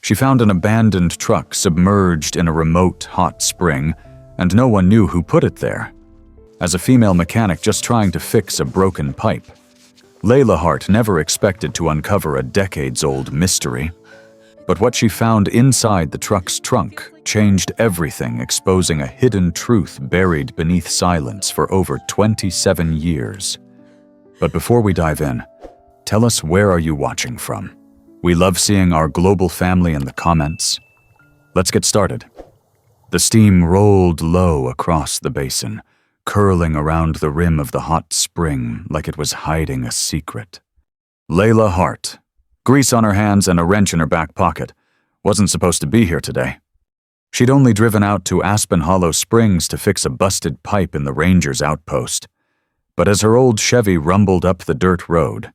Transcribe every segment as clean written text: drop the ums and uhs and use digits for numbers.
She found an abandoned truck submerged in a remote, hot spring, and no one knew who put it there. As a female mechanic just trying to fix a broken pipe, Layla Hart never expected to uncover a decades-old mystery. But what she found inside the truck's trunk changed everything, exposing a hidden truth buried beneath silence for over 27 years. But before we dive in, tell us, where are you watching from? We love seeing our global family in the comments. Let's get started. The steam rolled low across the basin, curling around the rim of the hot spring like it was hiding a secret. Layla Hart, grease on her hands and a wrench in her back pocket, wasn't supposed to be here today. She'd only driven out to Aspen Hollow Springs to fix a busted pipe in the ranger's outpost. But as her old Chevy rumbled up the dirt road,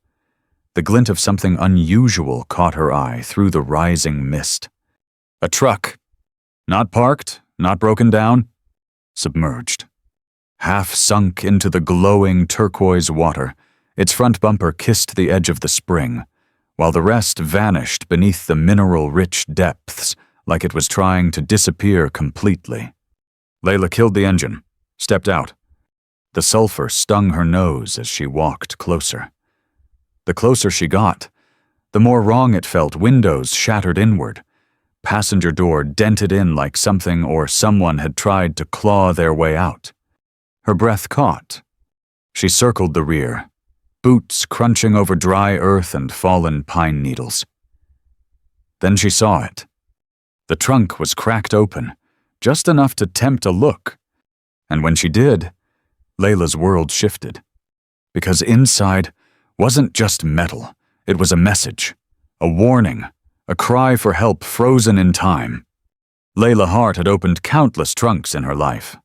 the glint of something unusual caught her eye through the rising mist. A truck. Not parked, not broken down, submerged. Half sunk into the glowing turquoise water, its front bumper kissed the edge of the spring, while the rest vanished beneath the mineral-rich depths like it was trying to disappear completely. Layla killed the engine, stepped out. The sulfur stung her nose as she walked closer. The closer she got, the more wrong it felt. Windows shattered inward. Passenger door dented in like something or someone had tried to claw their way out. Her breath caught. She circled the rear, boots crunching over dry earth and fallen pine needles. Then she saw it. The trunk was cracked open, just enough to tempt a look. And when she did, Layla's world shifted. Because inside wasn't just metal, it was a message, a warning, a cry for help frozen in time. Layla Hart had opened countless trunks in her life.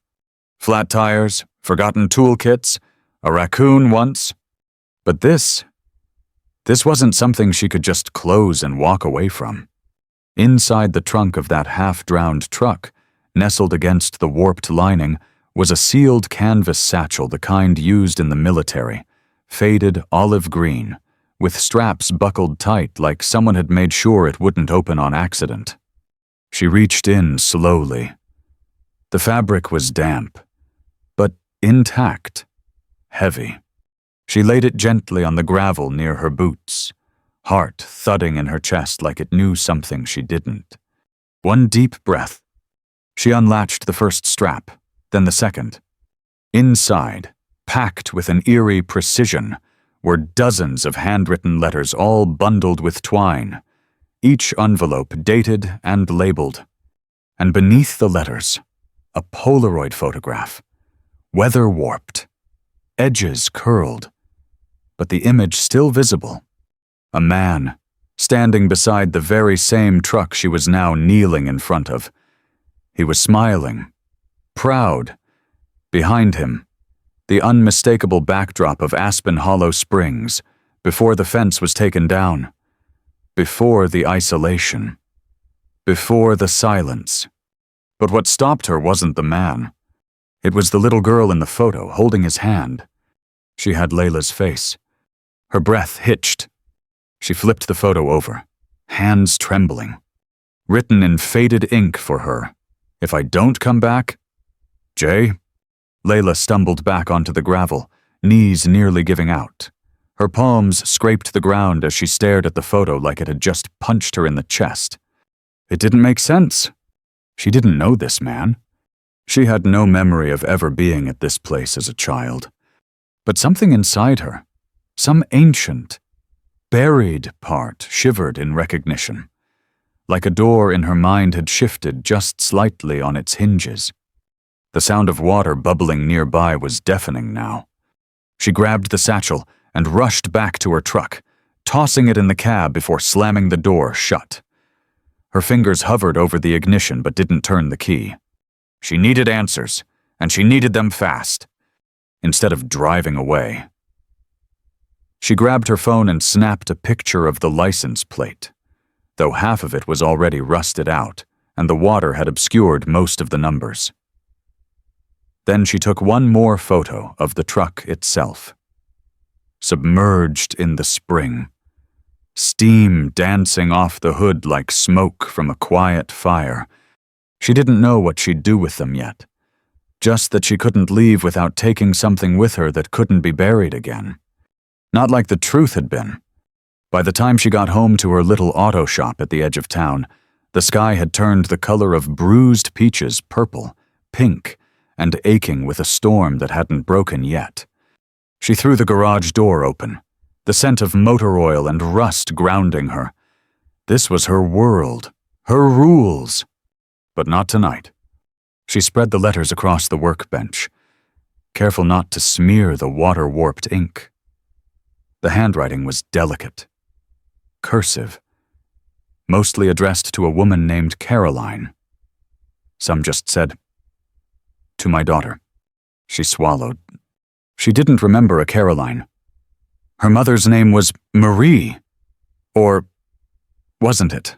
Flat tires, forgotten toolkits, a raccoon once. But this wasn't something she could just close and walk away from. Inside the trunk of that half-drowned truck, nestled against the warped lining, was a sealed canvas satchel, the kind used in the military, faded olive green, with straps buckled tight like someone had made sure it wouldn't open on accident. She reached in slowly. The fabric was damp, but intact, heavy. She laid it gently on the gravel near her boots, heart thudding in her chest like it knew something she didn't. One deep breath. She unlatched the first strap, then the second. Inside, packed with an eerie precision, were dozens of handwritten letters, all bundled with twine, each envelope dated and labeled. And beneath the letters, a Polaroid photograph, weather-warped, edges curled, but the image still visible. A man, standing beside the very same truck she was now kneeling in front of. He was smiling, proud. Behind him, the unmistakable backdrop of Aspen Hollow Springs, before the fence was taken down, before the isolation, before the silence. But what stopped her wasn't the man. It was the little girl in the photo, holding his hand. She had Layla's face. Her breath hitched. She flipped the photo over, hands trembling. Written in faded ink for her, "If I don't come back, Jay." Layla stumbled back onto the gravel, knees nearly giving out. Her palms scraped the ground as she stared at the photo like it had just punched her in the chest. It didn't make sense. She didn't know this man. She had no memory of ever being at this place as a child. But something inside her, some ancient, buried part, shivered in recognition. Like a door in her mind had shifted just slightly on its hinges. The sound of water bubbling nearby was deafening now. She grabbed the satchel and rushed back to her truck, tossing it in the cab before slamming the door shut. Her fingers hovered over the ignition but didn't turn the key. She needed answers, and she needed them fast, instead of driving away. She grabbed her phone and snapped a picture of the license plate, though half of it was already rusted out, and the water had obscured most of the numbers. Then she took one more photo of the truck itself. Submerged in the spring, steam dancing off the hood like smoke from a quiet fire. She didn't know what she'd do with them yet, just that she couldn't leave without taking something with her that couldn't be buried again. Not like the truth had been. By the time she got home to her little auto shop at the edge of town, the sky had turned the color of bruised peaches purple, pink, and aching with a storm that hadn't broken yet. She threw the garage door open, the scent of motor oil and rust grounding her. This was her world, her rules. But not tonight. She spread the letters across the workbench, careful not to smear the water-warped ink. The handwriting was delicate, cursive, mostly addressed to a woman named Caroline. Some just said, "To my daughter." She swallowed. She didn't remember a Caroline. Her mother's name was Marie. Or wasn't it?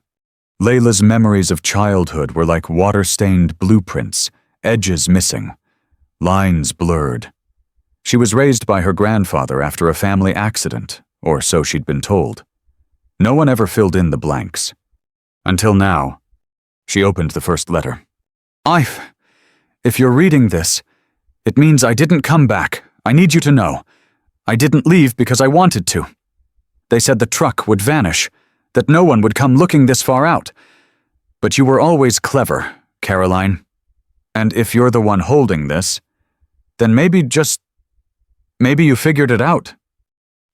Layla's memories of childhood were like water-stained blueprints, edges missing, lines blurred. She was raised by her grandfather after a family accident, or so she'd been told. No one ever filled in the blanks. Until now. She opened the first letter. If you're reading this, it means I didn't come back. I need you to know. I didn't leave because I wanted to. They said the truck would vanish, that no one would come looking this far out. But you were always clever, Caroline. And if you're the one holding this, then maybe you figured it out.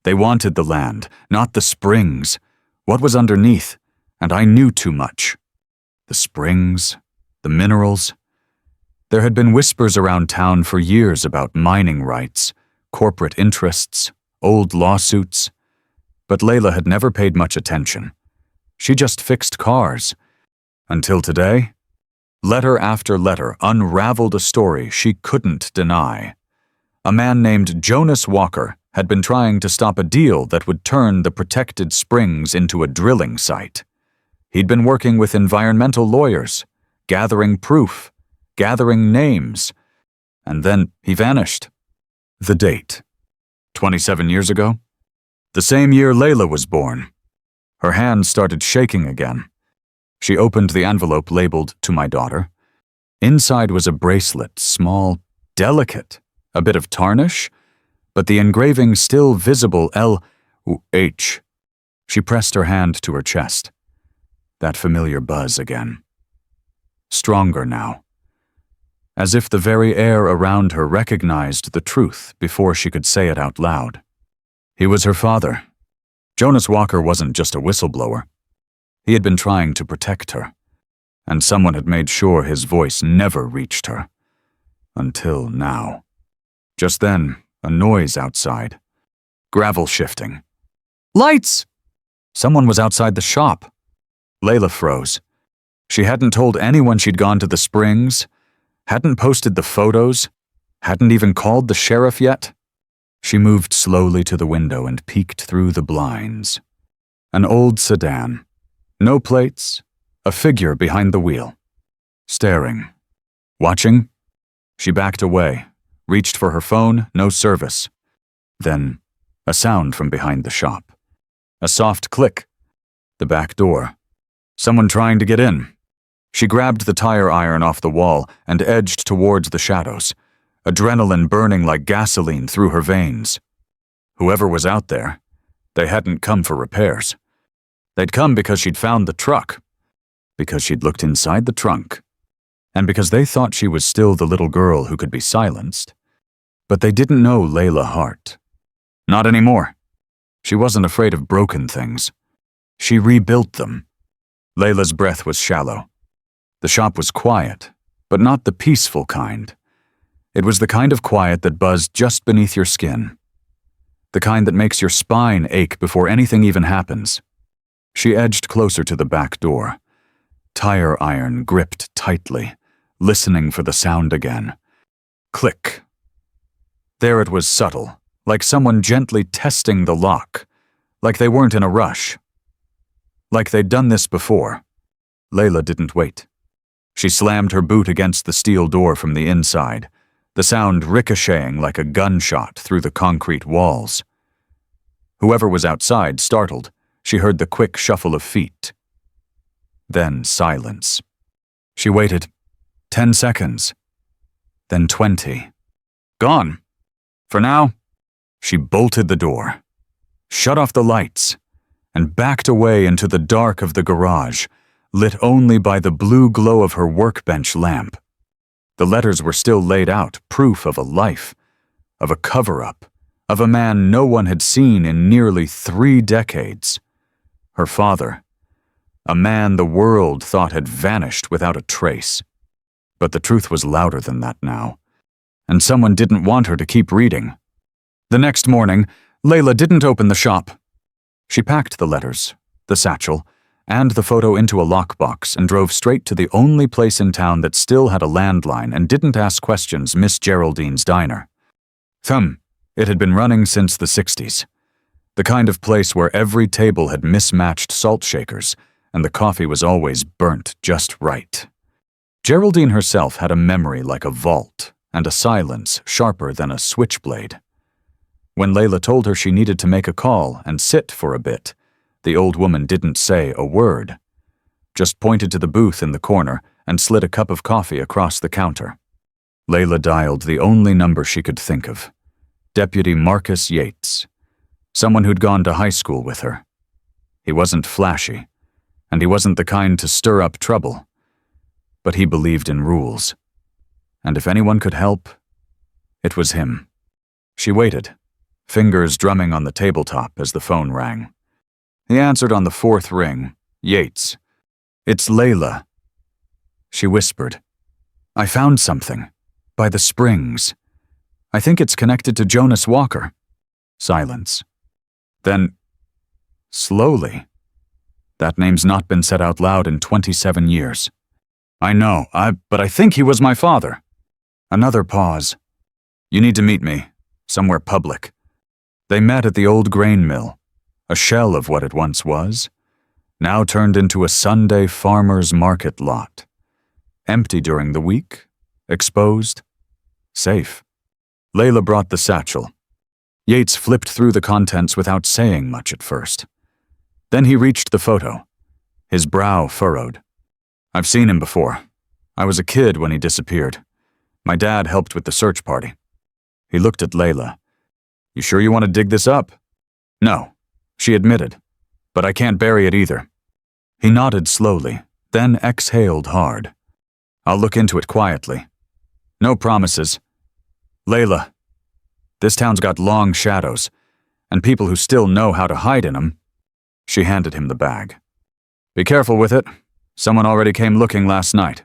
They wanted the land, not the springs. What was underneath? And I knew too much. The springs, the minerals. There had been whispers around town for years about mining rights, corporate interests, old lawsuits. But Layla had never paid much attention. She just fixed cars. Until today, letter after letter unraveled a story she couldn't deny. A man named Jonas Walker had been trying to stop a deal that would turn the protected springs into a drilling site. He'd been working with environmental lawyers, gathering proof, gathering names, and then he vanished. The date. 27 years ago? The same year Layla was born. Her hand started shaking again. She opened the envelope labeled "To my daughter." Inside was a bracelet, small, delicate, a bit of tarnish, but the engraving still visible L-H. She pressed her hand to her chest. That familiar buzz again. Stronger now. As if the very air around her recognized the truth before she could say it out loud. He was her father. Jonas Walker wasn't just a whistleblower. He had been trying to protect her, and someone had made sure his voice never reached her. Until now. Just then, a noise outside. Gravel shifting. Lights! Someone was outside the shop. Layla froze. She hadn't told anyone she'd gone to the springs, hadn't posted the photos, hadn't even called the sheriff yet. She moved slowly to the window and peeked through the blinds. An old sedan. No plates. A figure behind the wheel. Staring. Watching? She backed away, reached for her phone, no service. Then, a sound from behind the shop. A soft click. The back door. Someone trying to get in. She grabbed the tire iron off the wall and edged towards the shadows, adrenaline burning like gasoline through her veins. Whoever was out there, they hadn't come for repairs. They'd come because she'd found the truck, because she'd looked inside the trunk, and because they thought she was still the little girl who could be silenced. But they didn't know Layla Hart. Not anymore. She wasn't afraid of broken things. She rebuilt them. Layla's breath was shallow. The shop was quiet, but not the peaceful kind. It was the kind of quiet that buzzed just beneath your skin. The kind that makes your spine ache before anything even happens. She edged closer to the back door. Tire iron gripped tightly, listening for the sound again. Click. There it was, subtle, like someone gently testing the lock, like they weren't in a rush. Like they'd done this before. Layla didn't wait. She slammed her boot against the steel door from the inside, the sound ricocheting like a gunshot through the concrete walls. Whoever was outside, startled, She heard the quick shuffle of feet. Then silence. She waited. 10 seconds. Then 20. Gone. For now. She bolted the door, shut off the lights, and backed away into the dark of the garage, lit only by the blue glow of her workbench lamp. The letters were still laid out, proof of a life, of a cover-up, of a man no one had seen in nearly 3 decades. Her father, a man the world thought had vanished without a trace. But the truth was louder than that now, and someone didn't want her to keep reading. The next morning, Layla didn't open the shop. She packed the letters, the satchel, and the photo into a lockbox and drove straight to the only place in town that still had a landline and didn't ask questions, Miss Geraldine's Diner. It had been running since the 60s. The kind of place where every table had mismatched salt shakers, and the coffee was always burnt just right. Geraldine herself had a memory like a vault, and a silence sharper than a switchblade. When Layla told her she needed to make a call and sit for a bit, the old woman didn't say a word, just pointed to the booth in the corner and slid a cup of coffee across the counter. Layla dialed the only number she could think of. Deputy Marcus Yates, someone who'd gone to high school with her. He wasn't flashy, and he wasn't the kind to stir up trouble, but he believed in rules. And if anyone could help, it was him. She waited, fingers drumming on the tabletop as the phone rang. He answered on the 4th ring. Yates. It's Layla. She whispered. I found something. By the springs. I think it's connected to Jonas Walker. Silence. Then, slowly. That name's not been said out loud in 27 years. I know, but I think he was my father. Another pause. You need to meet me, somewhere public. They met at the old grain mill, a shell of what it once was, now turned into a Sunday farmer's market lot. Empty during the week, exposed, safe. Layla brought the satchel. Yates flipped through the contents without saying much at first. Then he reached the photo, his brow furrowed. I've seen him before. I was a kid when he disappeared. My dad helped with the search party. He looked at Layla. You sure you want to dig this up? No, she admitted, but I can't bury it either. He nodded slowly, then exhaled hard. I'll look into it quietly. No promises. Layla, this town's got long shadows, and people who still know how to hide in them. She handed him the bag. Be careful with it. Someone already came looking last night.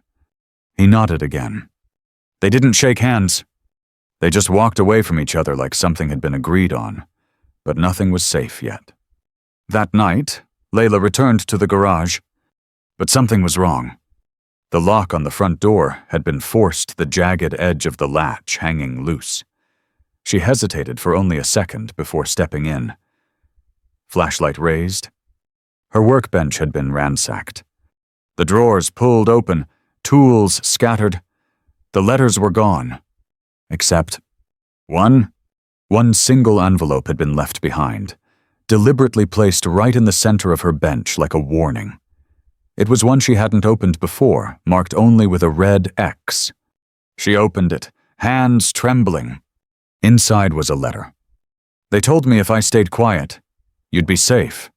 He nodded again. They didn't shake hands. They just walked away from each other like something had been agreed on, but nothing was safe yet. That night, Layla returned to the garage, but something was wrong. The lock on the front door had been forced, the jagged edge of the latch hanging loose. She hesitated for only a second before stepping in. Flashlight raised. Her workbench had been ransacked. The drawers pulled open, tools scattered. The letters were gone. Except one single envelope had been left behind, deliberately placed right in the center of her bench like a warning. It was one she hadn't opened before, marked only with a red X. She opened it, hands trembling. Inside was a letter. They told me if I stayed quiet, you'd be safe.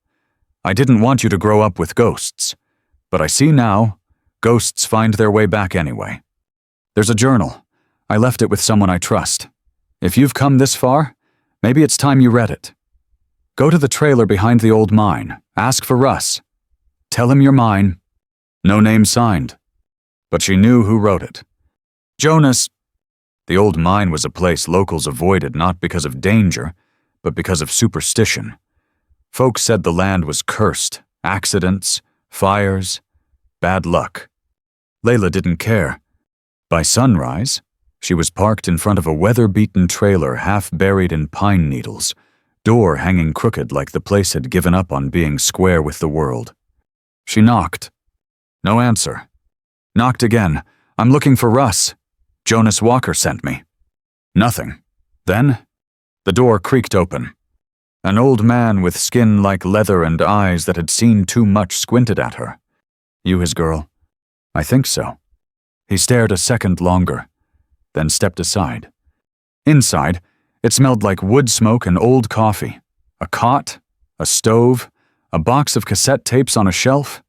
I didn't want you to grow up with ghosts, but I see now, ghosts find their way back anyway. There's a journal. I left it with someone I trust. If you've come this far, maybe it's time you read it. Go to the trailer behind the old mine. Ask for Russ. Tell him you're mine. No name signed. But she knew who wrote it. Jonas. The old mine was a place locals avoided not because of danger, but because of superstition. Folks said the land was cursed. Accidents, fires, bad luck. Layla didn't care. By sunrise, she was parked in front of a weather-beaten trailer half buried in pine needles, door hanging crooked like the place had given up on being square with the world. She knocked. No answer. Knocked again. I'm looking for Russ. Jonas Walker sent me. Nothing. Then, the door creaked open. An old man with skin like leather and eyes that had seen too much squinted at her. "You his girl?" "I think so." He stared a second longer, then stepped aside. Inside, it smelled like wood smoke and old coffee. A cot, a stove, a box of cassette tapes on a shelf.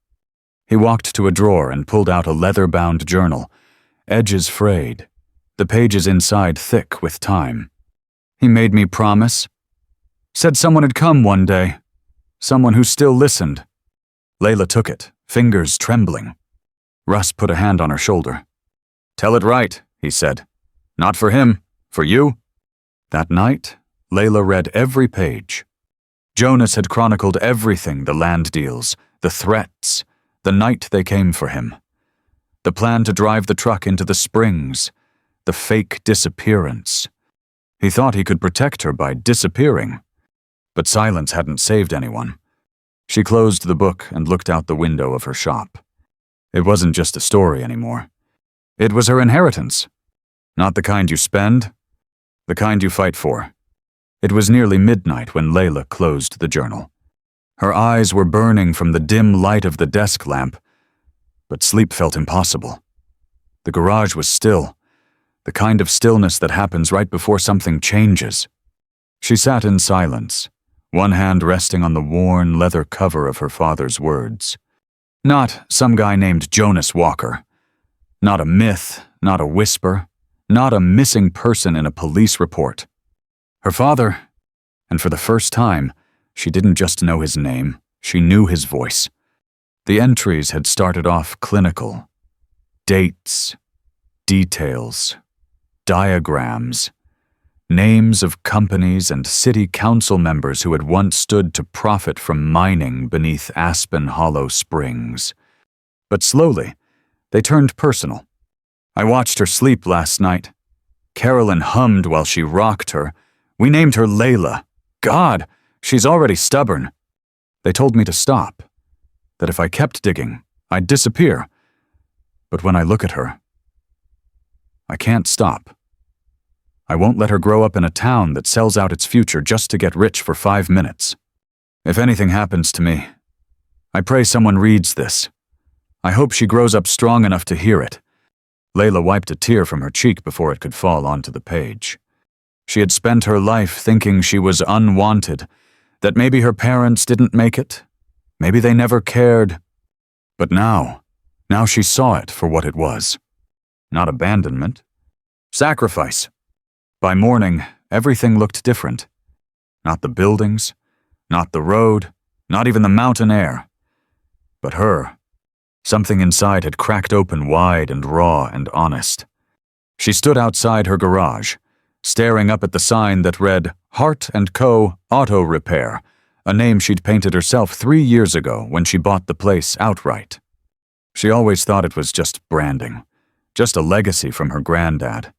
He walked to a drawer and pulled out a leather-bound journal, edges frayed, the pages inside thick with time. "He made me promise. Said someone had come one day. Someone who still listened." Layla took it, fingers trembling. Russ put a hand on her shoulder. "Tell it right," he said. "Not for him, for you." That night, Layla read every page. Jonas had chronicled everything: the land deals, the threats, the night they came for him, the plan to drive the truck into the springs, the fake disappearance. He thought he could protect her by disappearing, but silence hadn't saved anyone. She closed the book and looked out the window of her shop. It wasn't just a story anymore. It was her inheritance. Not the kind you spend, the kind you fight for. It was nearly midnight when Layla closed the journal. Her eyes were burning from the dim light of the desk lamp, but sleep felt impossible. The garage was still, the kind of stillness that happens right before something changes. She sat in silence, one hand resting on the worn leather cover of her father's words. Not some guy named Jonas Walker. Not a myth, not a whisper, not a missing person in a police report. Her father, and for the first time, she didn't just know his name, she knew his voice. The entries had started off clinical. Dates, details, diagrams, names of companies and city council members who had once stood to profit from mining beneath Aspen Hollow Springs. But slowly, they turned personal. "I watched her sleep last night. Carolyn hummed while she rocked her. We named her Layla. God, she's already stubborn. They told me to stop, that if I kept digging, I'd disappear. But when I look at her, I can't stop. I won't let her grow up in a town that sells out its future just to get rich for 5 minutes. If anything happens to me, I pray someone reads this. I hope she grows up strong enough to hear it." Layla wiped a tear from her cheek before it could fall onto the page. She had spent her life thinking she was unwanted, that maybe her parents didn't make it, maybe they never cared. But now she saw it for what it was. Not abandonment. Sacrifice. By morning, everything looked different. Not the buildings, not the road, not even the mountain air. But her. Something inside had cracked open wide and raw and honest. She stood outside her garage, staring up at the sign that read Hart & Co. Auto Repair, a name she'd painted herself 3 years ago when she bought the place outright. She always thought it was just branding, just a legacy from her granddad.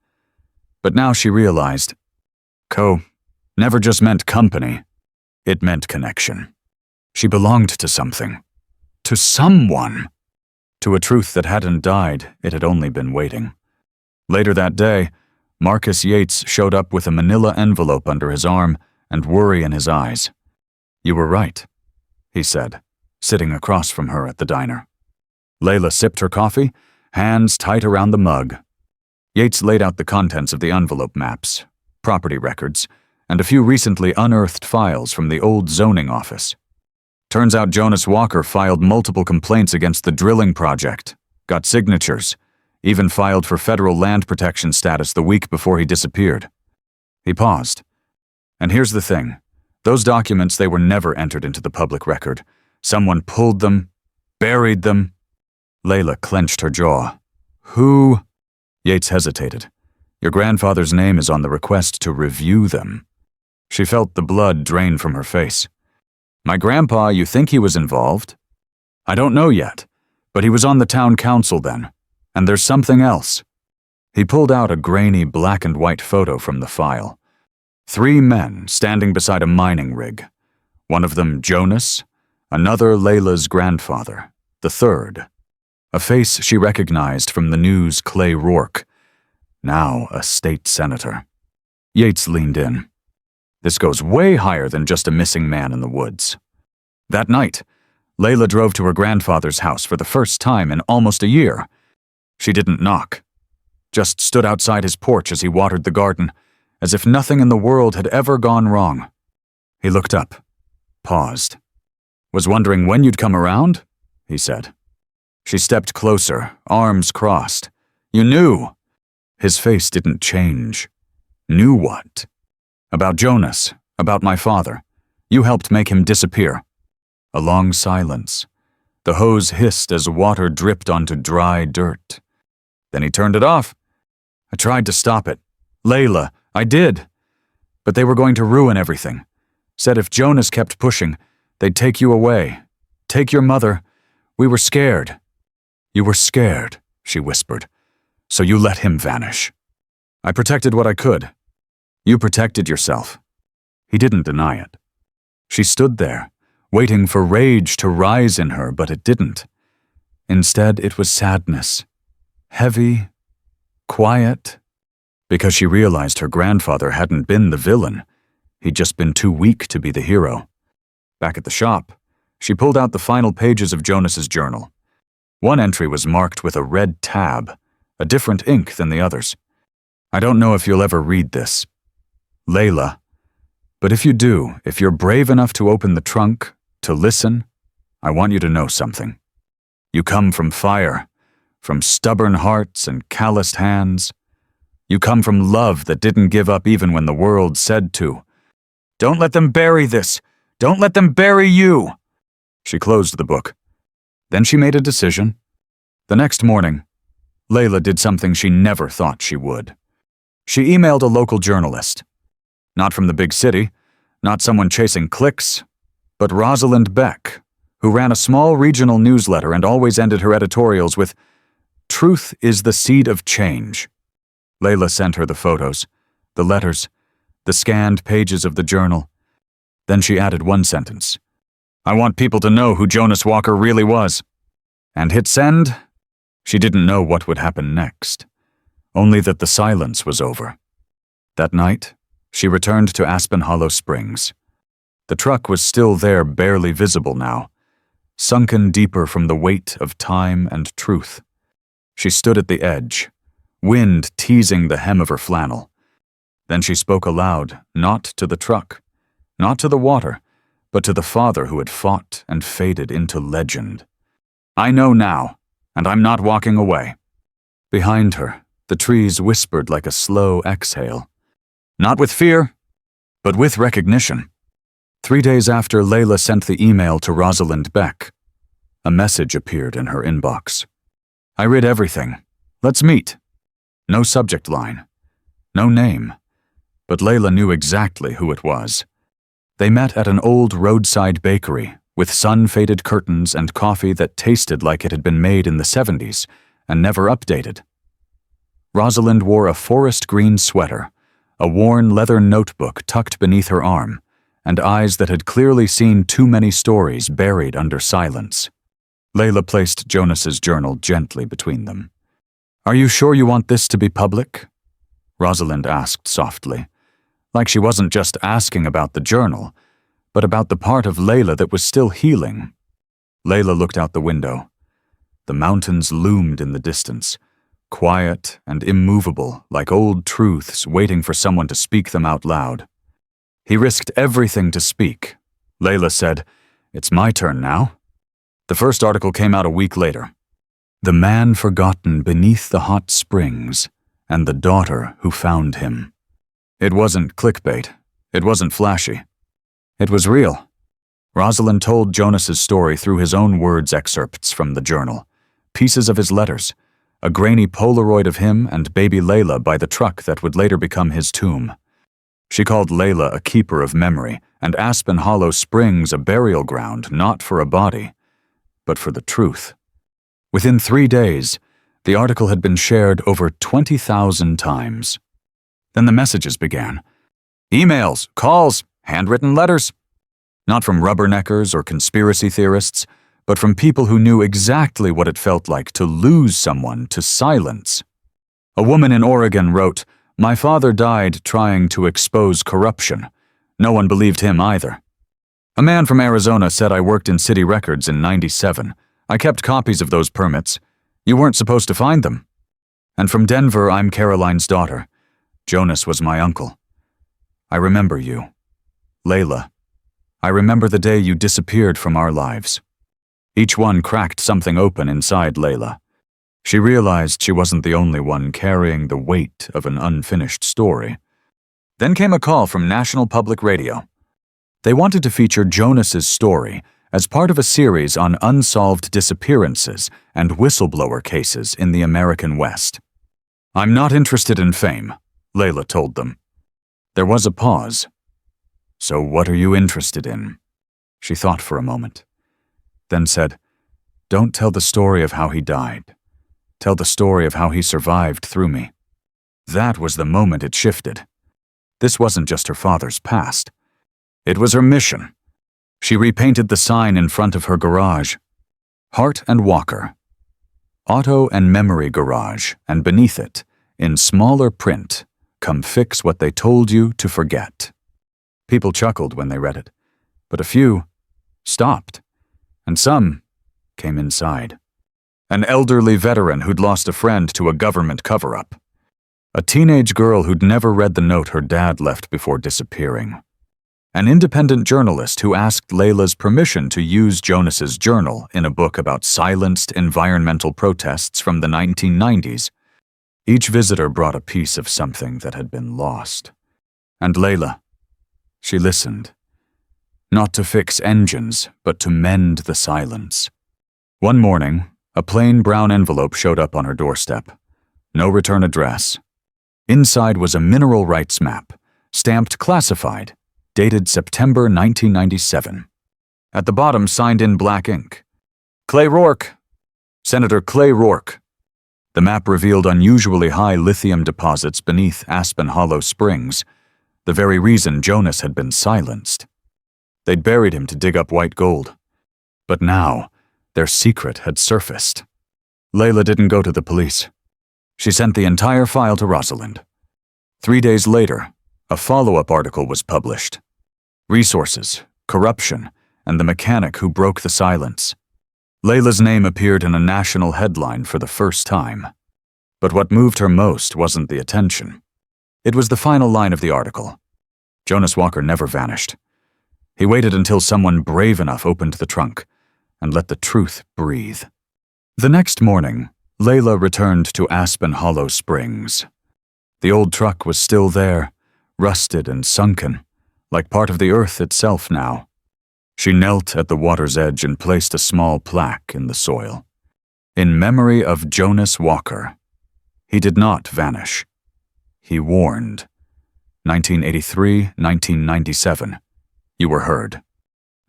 But now she realized, Co. never just meant company. It meant connection. She belonged to something. To someone. To a truth that hadn't died, it had only been waiting. Later that day, Marcus Yates showed up with a manila envelope under his arm and worry in his eyes. "You were right," he said, sitting across from her at the diner. Layla sipped her coffee, hands tight around the mug. Yates laid out the contents of the envelope: maps, property records, and a few recently unearthed files from the old zoning office. Turns out Jonas Walker filed multiple complaints against the drilling project, got signatures, even filed for federal land protection status the week before he disappeared. He paused. And here's the thing. Those documents, they were never entered into the public record. Someone pulled them, buried them. Layla clenched her jaw. Who? Yates hesitated. Your grandfather's name is on the request to review them. She felt the blood drain from her face. My grandpa, you think he was involved? I don't know yet, but he was on the town council then. And there's something else. He pulled out a grainy black and white photo from the file. 3 men standing beside a mining rig. One of them Jonas, another Layla's grandfather, the third. A face she recognized from the news Clay Rourke, now a state senator. Yates leaned in. This goes way higher than just a missing man in the woods. That night, Layla drove to her grandfather's house for the first time in almost a year. She didn't knock, just stood outside his porch as he watered the garden, as if nothing in the world had ever gone wrong. He looked up, paused. "Was wondering when you'd come around?" he said. She stepped closer, arms crossed. "You knew." His face didn't change. "Knew what?" "About Jonas, about my father. You helped make him disappear." A long silence. The hose hissed as water dripped onto dry dirt. Then he turned it off. "I tried to stop it. Layla, I did. But they were going to ruin everything. Said if Jonas kept pushing, they'd take you away. Take your mother. We were scared." "You were scared," she whispered. "So you let him vanish." "I protected what I could." "You protected yourself." He didn't deny it. She stood there, waiting for rage to rise in her, but it didn't. Instead, it was sadness. Heavy, quiet, because she realized her grandfather hadn't been the villain. He'd just been too weak to be the hero. Back at the shop, she pulled out the final pages of Jonas's journal. One entry was marked with a red tab, a different ink than the others. "I don't know if you'll ever read this, Layla, but if you do, if you're brave enough to open the trunk, to listen, I want you to know something. You come from fire, from stubborn hearts and calloused hands. You come from love that didn't give up even when the world said to. Don't let them bury this. Don't let them bury you." She closed the book. Then she made a decision. The next morning, Layla did something she never thought she would. She emailed a local journalist. Not from the big city, not someone chasing clicks, but Rosalind Beck, who ran a small regional newsletter and always ended her editorials with, "Truth is the seed of change." Layla sent her the photos, the letters, the scanned pages of the journal. Then she added one sentence. "I want people to know who Jonas Walker really was." And hit send. She didn't know what would happen next, only that the silence was over. That night, she returned to Aspen Hollow Springs. The truck was still there, barely visible now, sunken deeper from the weight of time and truth. She stood at the edge, wind teasing the hem of her flannel. Then she spoke aloud, not to the truck, not to the water, but to the father who had fought and faded into legend. "I know now, and I'm not walking away." Behind her, the trees whispered like a slow exhale. Not with fear, but with recognition. 3 days after Layla sent the email to Rosalind Beck, a message appeared in her inbox. "I read everything. Let's meet." No subject line, no name, but Layla knew exactly who it was. They met at an old roadside bakery with sun-faded curtains and coffee that tasted like it had been made in the 70s and never updated. Rosalind wore a forest green sweater, a worn leather notebook tucked beneath her arm, and eyes that had clearly seen too many stories buried under silence. Layla placed Jonas's journal gently between them. "Are you sure you want this to be public?" Rosalind asked softly, like she wasn't just asking about the journal, but about the part of Layla that was still healing. Layla looked out the window. The mountains loomed in the distance, quiet and immovable, like old truths waiting for someone to speak them out loud. He risked everything to speak. Layla said, "It's my turn now." The first article came out a week later. "The man forgotten beneath the hot springs, and the daughter who found him." It wasn't clickbait. It wasn't flashy. It was real. Rosalind told Jonas's story through his own words, excerpts from the journal, pieces of his letters, a grainy Polaroid of him and baby Layla by the truck that would later become his tomb. She called Layla a keeper of memory, and Aspen Hollow Springs a burial ground not for a body, but for the truth. Within 3 days, the article had been shared over 20,000 times. Then the messages began. Emails, calls, handwritten letters. Not from rubberneckers or conspiracy theorists, but from people who knew exactly what it felt like to lose someone to silence. A woman in Oregon wrote, "My father died trying to expose corruption. No one believed him either. A man from Arizona said I worked in city records in '97. I kept copies of those permits. You weren't supposed to find them. And from Denver, I'm Caroline's daughter. Jonas was my uncle. I remember you. Layla. I remember the day you disappeared from our lives. Each one cracked something open inside Layla. She realized she wasn't the only one carrying the weight of an unfinished story. Then came a call from National Public Radio. They wanted to feature Jonas's story as part of a series on unsolved disappearances and whistleblower cases in the American West. I'm not interested in fame, Layla told them. There was a pause. So what are you interested in? She thought for a moment, then said, Don't tell the story of how he died. Tell the story of how he survived through me. That was the moment it shifted. This wasn't just her father's past. It was her mission. She repainted the sign in front of her garage. Hart and Walker. Auto and Memory Garage, and beneath it, in smaller print, Come fix what they told you to forget. People chuckled when they read it, but a few stopped, and some came inside. An elderly veteran who'd lost a friend to a government cover-up. A teenage girl who'd never read the note her dad left before disappearing. An independent journalist who asked Layla's permission to use Jonas's journal in a book about silenced environmental protests from the 1990s. Each visitor brought a piece of something that had been lost. And Layla, she listened. Not to fix engines, but to mend the silence. One morning, a plain brown envelope showed up on her doorstep. No return address. Inside was a mineral rights map, stamped classified, dated September 1997. At the bottom, signed in black ink. Clay Rourke. Senator Clay Rourke. The map revealed unusually high lithium deposits beneath Aspen Hollow Springs, the very reason Jonas had been silenced. They'd buried him to dig up white gold. But now, their secret had surfaced. Layla didn't go to the police. She sent the entire file to Rosalind. 3 days later, a follow-up article was published. Resources, corruption, and the mechanic who broke the silence. Layla's name appeared in a national headline for the first time. But what moved her most wasn't the attention. It was the final line of the article. Jonas Walker never vanished. He waited until someone brave enough opened the trunk and let the truth breathe. The next morning, Layla returned to Aspen Hollow Springs. The old truck was still there, rusted and sunken, like part of the earth itself now. She knelt at the water's edge and placed a small plaque in the soil. In memory of Jonas Walker. He did not vanish. He warned. 1983-1997. You were heard.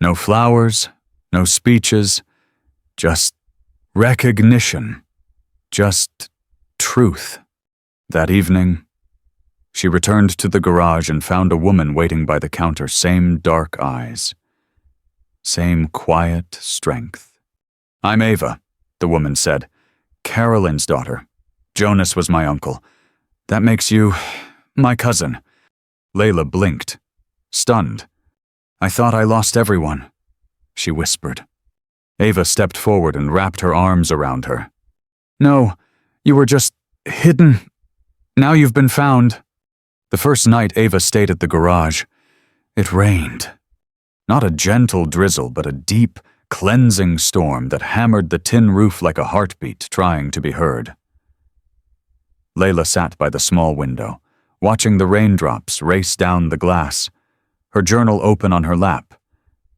No flowers, no speeches, just recognition, just truth. That evening, she returned to the garage and found a woman waiting by the counter, same dark eyes, same quiet strength. I'm Ava, the woman said. Caroline's daughter. Jonas was my uncle. That makes you my cousin. Layla blinked, stunned. I thought I lost everyone, she whispered. Ava stepped forward and wrapped her arms around her. No, you were just hidden. Now you've been found. The first night Ava stayed at the garage, it rained. Not a gentle drizzle, but a deep, cleansing storm that hammered the tin roof like a heartbeat trying to be heard. Layla sat by the small window, watching the raindrops race down the glass, her journal open on her lap,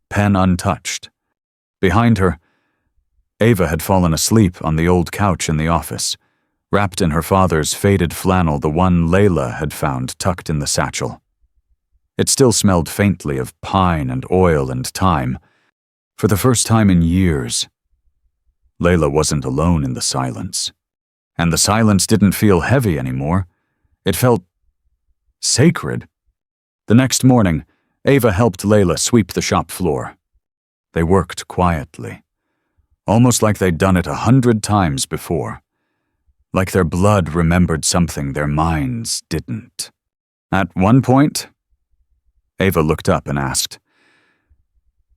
pen untouched. Behind her, Ava had fallen asleep on the old couch in the office, wrapped in her father's faded flannel, the one Layla had found tucked in the satchel. It still smelled faintly of pine and oil and thyme. For the first time in years, Layla wasn't alone in the silence. And the silence didn't feel heavy anymore. It felt sacred. The next morning, Ava helped Layla sweep the shop floor. They worked quietly, almost like they'd done it 100 times before. Like their blood remembered something their minds didn't. At one point, Ava looked up and asked,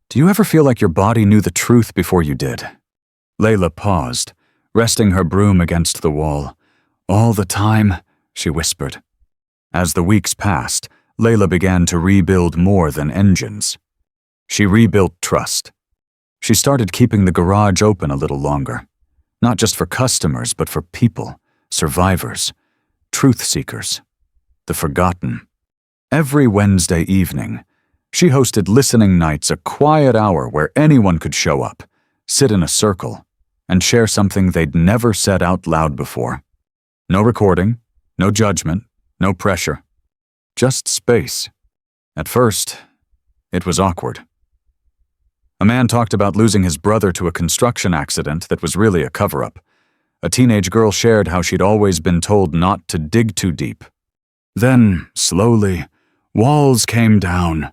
"Do you ever feel like your body knew the truth before you did?" Layla paused, resting her broom against the wall. "All the time," she whispered. As the weeks passed, Layla began to rebuild more than engines. She rebuilt trust. She started keeping the garage open a little longer, not just for customers, but for people, survivors, truth seekers, the forgotten. Every Wednesday evening, she hosted listening nights, a quiet hour where anyone could show up, sit in a circle, and share something they'd never said out loud before. No recording, no judgment, no pressure. Just space. At first, it was awkward. A man talked about losing his brother to a construction accident that was really a cover-up. A teenage girl shared how she'd always been told not to dig too deep. Then, slowly, walls came down.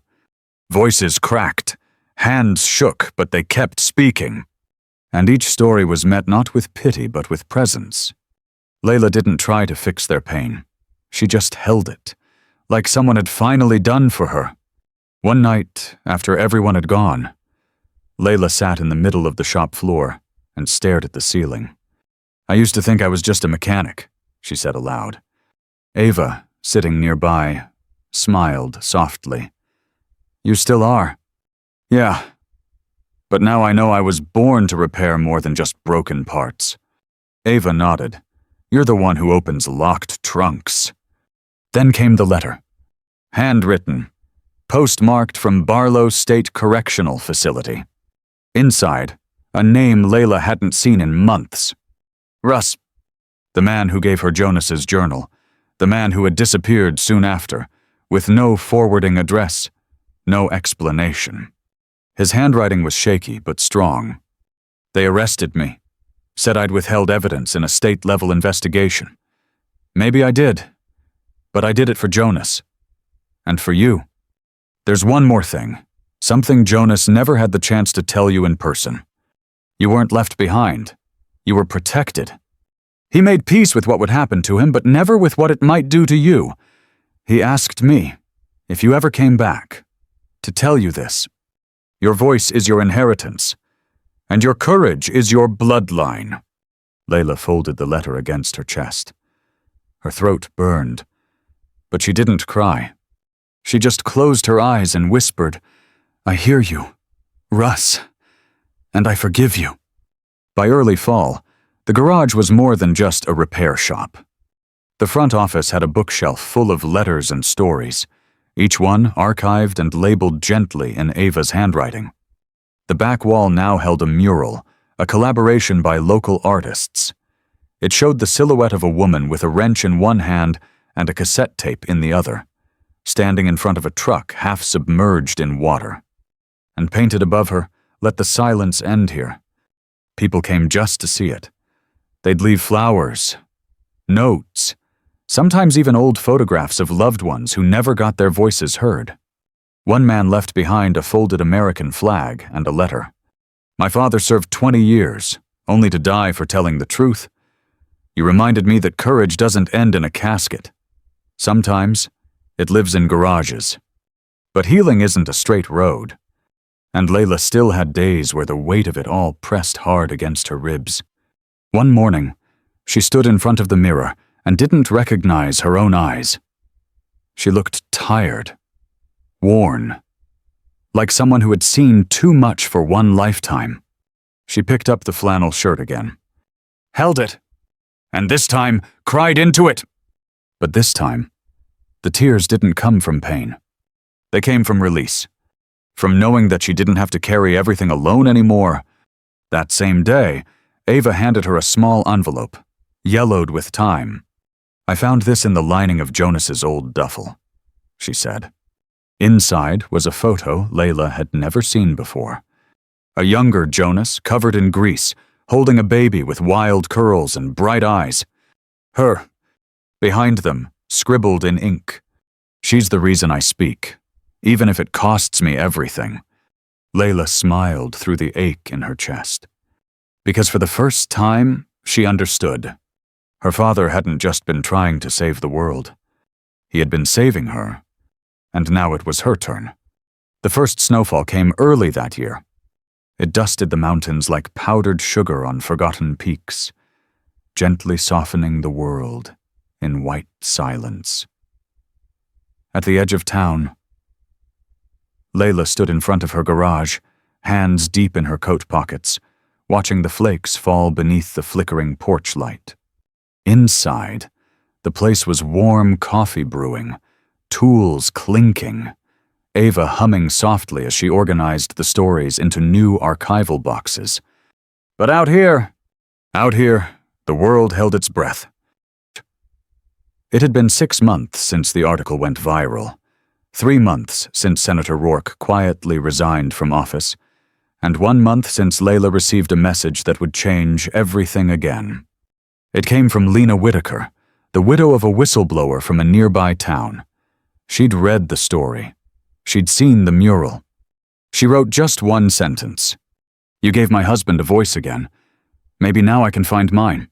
Voices cracked. Hands shook, but they kept speaking. And each story was met not with pity, but with presence. Layla didn't try to fix their pain. She just held it, like someone had finally done for her. One night, after everyone had gone, Layla sat in the middle of the shop floor and stared at the ceiling. "I used to think I was just a mechanic," she said aloud. Ava, sitting nearby, smiled softly. "You still are." "Yeah. But now I know I was born to repair more than just broken parts." Ava nodded. "You're the one who opens locked trunks." Then came the letter. Handwritten. Postmarked from Barlow State Correctional Facility. Inside, a name Layla hadn't seen in months. Russ. The man who gave her Jonas's journal. The man who had disappeared soon after, with no forwarding address, no explanation. His handwriting was shaky but strong. "They arrested me. Said I'd withheld evidence in a state-level investigation. Maybe I did. But I did it for Jonas. And for you. There's one more thing. Something Jonas never had the chance to tell you in person. You weren't left behind. You were protected. He made peace with what would happen to him, but never with what it might do to you. He asked me, if you ever came back, to tell you this. Your voice is your inheritance, and your courage is your bloodline." Layla folded the letter against her chest. Her throat burned, but she didn't cry. She just closed her eyes and whispered, "I hear you, Russ, and I forgive you." By early fall, the garage was more than just a repair shop. The front office had a bookshelf full of letters and stories, each one archived and labeled gently in Ava's handwriting. The back wall now held a mural, a collaboration by local artists. It showed the silhouette of a woman with a wrench in one hand and a cassette tape in the other, standing in front of a truck half submerged in water. And painted above her, "Let the silence end here." People came just to see it. They'd leave flowers, notes, sometimes even old photographs of loved ones who never got their voices heard. One man left behind a folded American flag and a letter. "My father served 20 years, only to die for telling the truth. You reminded me that courage doesn't end in a casket. Sometimes it lives in garages. But healing isn't a straight road." And Layla still had days where the weight of it all pressed hard against her ribs. One morning, she stood in front of the mirror and didn't recognize her own eyes. She looked tired, worn, like someone who had seen too much for one lifetime. She picked up the flannel shirt again, held it, and this time cried into it. But this time, the tears didn't come from pain. They came from release, from knowing that she didn't have to carry everything alone anymore. That same day, Ava handed her a small envelope, yellowed with time. "I found this in the lining of Jonas's old duffel," she said. Inside was a photo Layla had never seen before. A younger Jonas, covered in grease, holding a baby with wild curls and bright eyes. Her, behind them, scribbled in ink. "She's the reason I speak, even if it costs me everything." Layla smiled through the ache in her chest. Because for the first time, she understood. Her father hadn't just been trying to save the world. He had been saving her And now it was her turn. The first snowfall came early that year. It dusted the mountains like powdered sugar on forgotten peaks, gently softening the world in white silence. At the edge of town, Layla stood in front of her garage, hands deep in her coat pockets, watching the flakes fall beneath the flickering porch light. Inside, the place was warm coffee brewing, tools clinking, Ava humming softly as she organized the stories into new archival boxes. But out here, the world held its breath. It had been 6 months since the article went viral, 3 months since Senator Rourke quietly resigned from office, and 1 month since Layla received a message that would change everything again. It came from Lena Whitaker, the widow of a whistleblower from a nearby town. She'd read the story. She'd seen the mural. She wrote just one sentence. "You gave my husband a voice again. Maybe now I can find mine."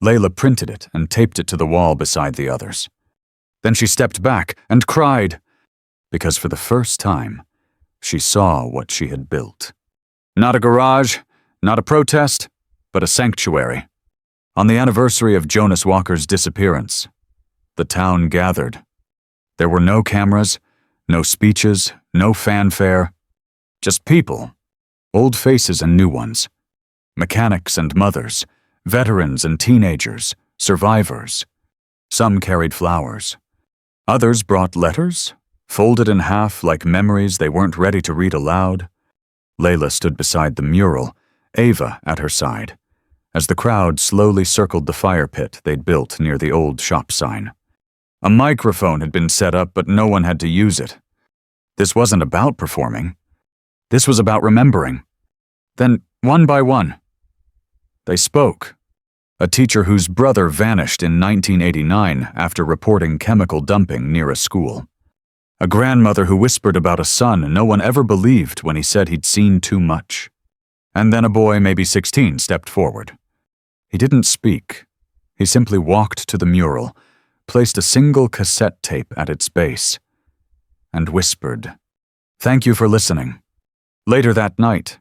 Layla printed it and taped it to the wall beside the others. Then she stepped back and cried, because for the first time, she saw what she had built. Not a garage, not a protest, but a sanctuary. On the anniversary of Jonas Walker's disappearance, the town gathered. There were no cameras, no speeches, no fanfare, just people, old faces and new ones, mechanics and mothers, veterans and teenagers, survivors. Some carried flowers. Others brought letters, folded in half like memories they weren't ready to read aloud. Layla stood beside the mural, Ava at her side, as the crowd slowly circled the fire pit they'd built near the old shop sign. A microphone had been set up, but no one had to use it. This wasn't about performing. This was about remembering. Then, one by one, they spoke. A teacher whose brother vanished in 1989 after reporting chemical dumping near a school. A grandmother who whispered about a son no one ever believed when he said he'd seen too much. And then a boy, maybe 16, stepped forward. He didn't speak. He simply walked to the mural, placed a single cassette tape at its base, and whispered, "Thank you for listening." Later that night,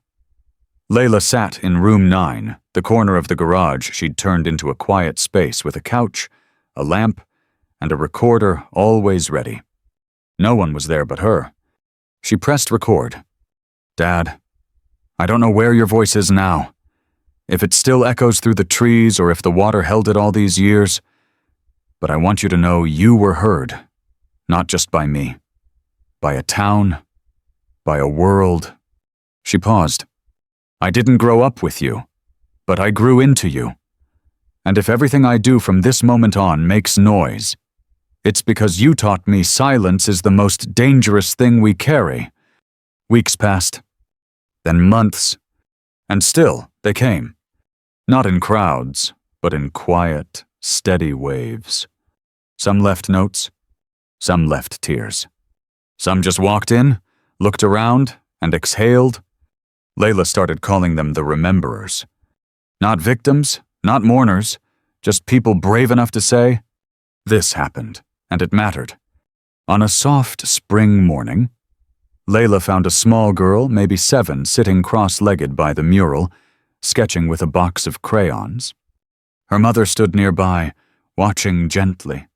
Layla sat in room 9, the corner of the garage she'd turned into a quiet space with a couch, a lamp, and a recorder always ready. No one was there but her. She pressed record. "Dad, I don't know where your voice is now, if it still echoes through the trees or if the water held it all these years, but I want you to know you were heard, not just by me, by a town, by a world." She paused. "I didn't grow up with you, but I grew into you. And if everything I do from this moment on makes noise, it's because you taught me silence is the most dangerous thing we carry." Weeks passed, then months, and still they came. Not in crowds, but in quiet, steady waves. Some left notes, some left tears. Some just walked in, looked around, and exhaled. Layla started calling them the rememberers. Not victims, not mourners, just people brave enough to say, "This happened, and it mattered." On a soft spring morning, Layla found a small girl, maybe 7, sitting cross-legged by the mural, sketching with a box of crayons. Her mother stood nearby, watching gently.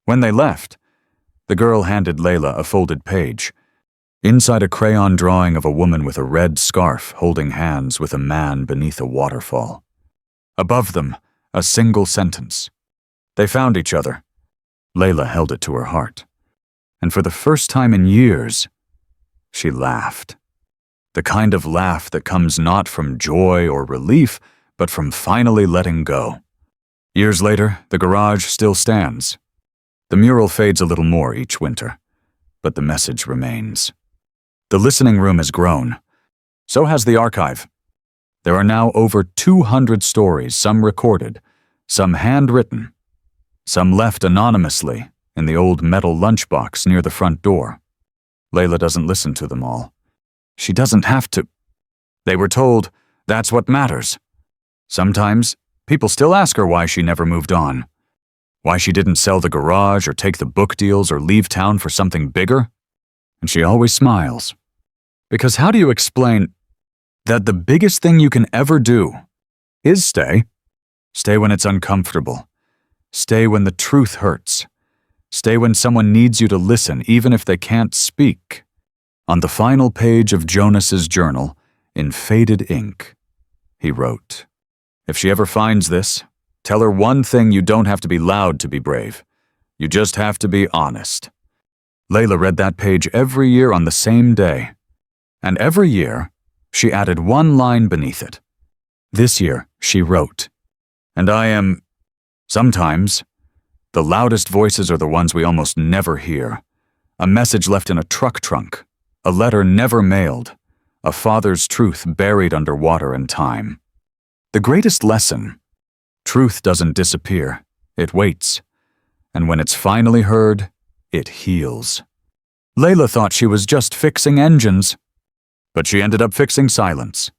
When they left, the girl handed Layla a folded page. Inside a crayon drawing of a woman with a red scarf holding hands with a man beneath a waterfall. Above them, a single sentence. They found each other. Layla held it to her heart. And for the first time in years, she laughed. The kind of laugh that comes not from joy or relief, but from finally letting go. Years later, the garage still stands. The mural fades a little more each winter, but the message remains. The listening room has grown. So has the archive. There are now over 200 stories, some recorded, some handwritten, some left anonymously in the old metal lunchbox near the front door. Layla doesn't listen to them all. She doesn't have to. They were told that's what matters. Sometimes, people still ask her why she never moved on. Why she didn't sell the garage or take the book deals or leave town for something bigger? And she always smiles. Because how do you explain that the biggest thing you can ever do is stay? Stay when it's uncomfortable. Stay when the truth hurts. Stay when someone needs you to listen, even if they can't speak. On the final page of Jonas's journal, in faded ink, he wrote, "If she ever finds this, tell her one thing: you don't have to be loud to be brave. You just have to be honest." Layla read that page every year on the same day. And every year, she added one line beneath it. This year, she wrote, "And I am, sometimes, the loudest voices are the ones we almost never hear. A message left in a truck trunk, a letter never mailed, a father's truth buried under water and time. The greatest lesson: truth doesn't disappear, it waits. And when it's finally heard, it heals." Layla thought she was just fixing engines, but she ended up fixing silence.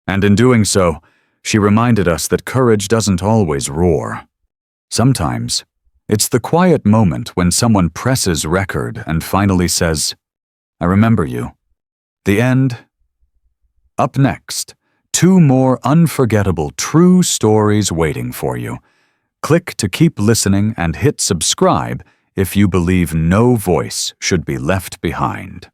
And in doing so, she reminded us that courage doesn't always roar. Sometimes, it's the quiet moment when someone presses record and finally says, "I remember you." The end. Up next, 2 more unforgettable true stories waiting for you. Click to keep listening and hit subscribe if you believe no voice should be left behind.